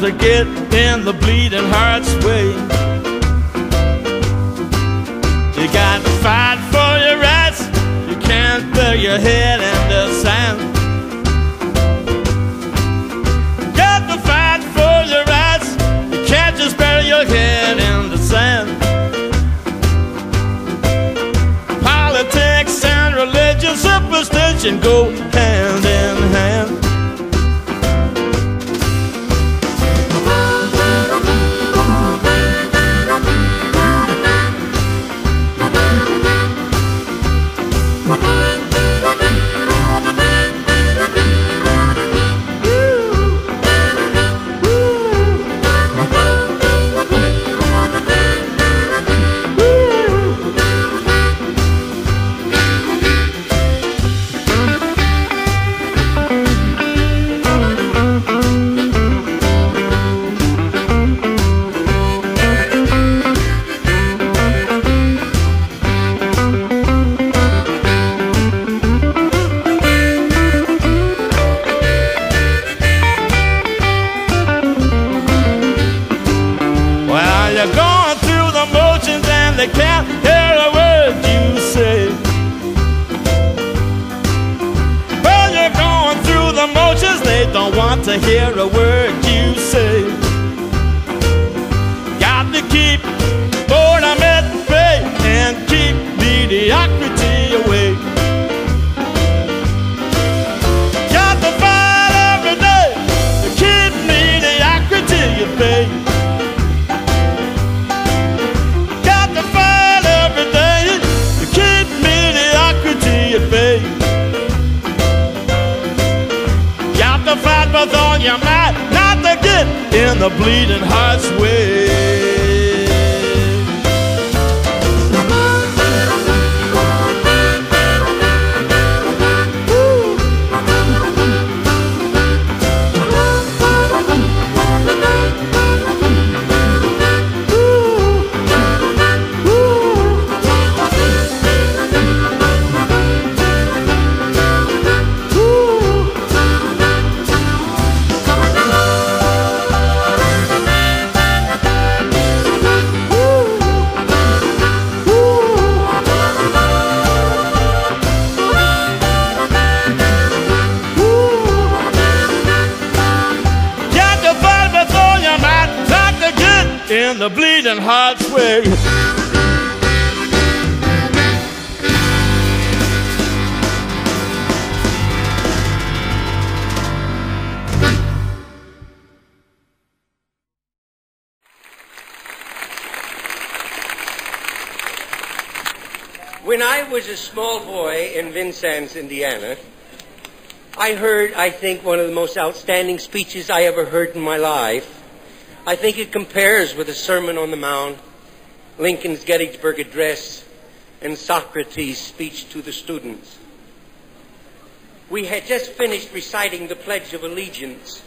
to get in the bleeding heart's way. You got to fight for your rights. You can't bury your head in the sand. Got to fight for your rights. You can't just bury your head in the sand. Politics and religious superstition go hand in hand. They can't hear a word you say. Well, you're going through the motions, they don't want to hear a word you say. Got to keep boredom at bay and keep mediocrity away. Got to fight every day to keep mediocrity at bay. With all your might, not to get in the bleeding heart's way. In the bleeding heart's way. When I was a small boy in Vincennes, Indiana, I heard, I think, one of the most outstanding speeches I ever heard in my life. I think it compares with the Sermon on the Mount, Lincoln's Gettysburg Address, and Socrates' speech to the students. We had just finished reciting the Pledge of Allegiance,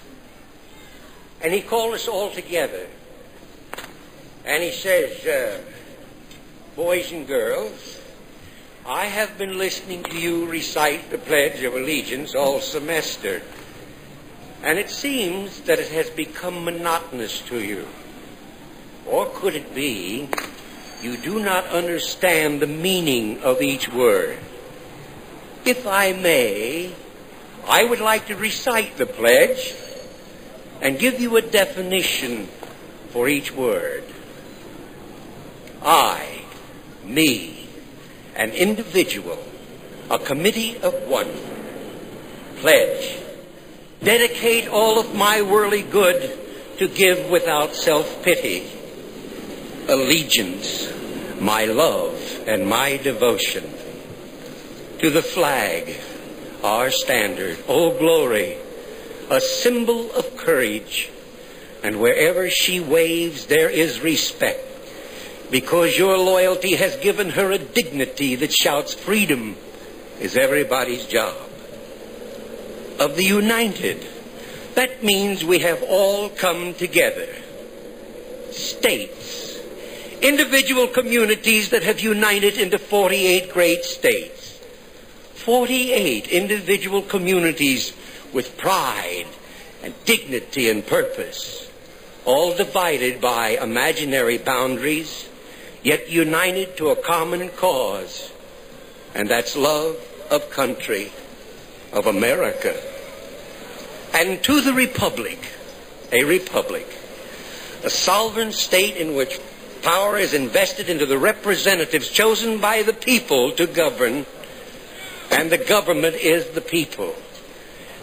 and he called us all together. And he says, boys and girls, I have been listening to you recite the Pledge of Allegiance all semester. And it seems that it has become monotonous to you. Or could it be you do not understand the meaning of each word? If I may, I would like to recite the pledge and give you a definition for each word. I, me, an individual, a committee of one, pledge. Dedicate all of my worldly good to give without self-pity. Allegiance, my love and my devotion. To the flag, our standard, oh glory, a symbol of courage. And wherever she waves, there is respect, because your loyalty has given her a dignity that shouts freedom is everybody's job. Of the united, that means we have all come together. States, individual communities that have united into 48 great states. 48 individual communities with pride and dignity and purpose. all divided by imaginary boundaries, yet united to a common cause, and that's love of country, of America. And to the republic, a sovereign state in which power is invested into the representatives chosen by the people to govern, and the government is the people.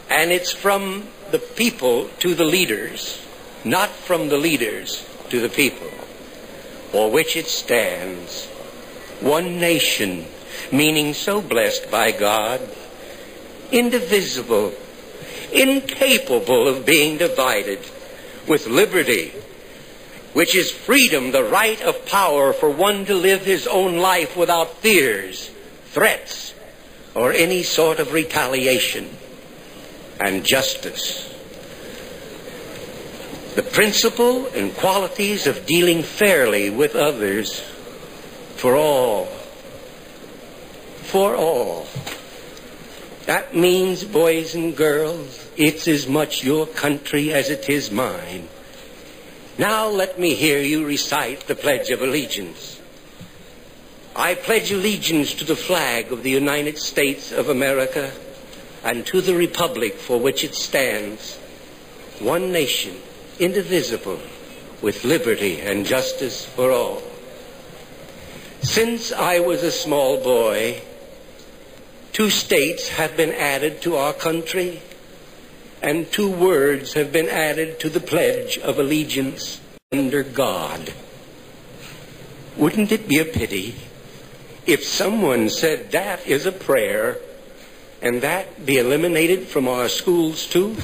And it's from the people to the leaders, not from the leaders to the people, for which it stands, one nation, meaning so blessed by God, indivisible, incapable of being divided, with liberty, which is freedom, the right of power for one to live his own life without fears, threats, or any sort of retaliation, and justice. The principle and qualities of dealing fairly with others, for all. For all. That means, boys and girls, it's as much your country as it is mine. Now let me hear you recite the Pledge of Allegiance. I pledge allegiance to the flag of the United States of America and to the republic for which it stands, one nation, indivisible, with liberty and justice for all. Since I was a small boy, 2 states have been added to our country, and 2 words have been added to the Pledge of Allegiance: under God. Wouldn't it be a pity if someone said that is a prayer and that be eliminated from our schools too?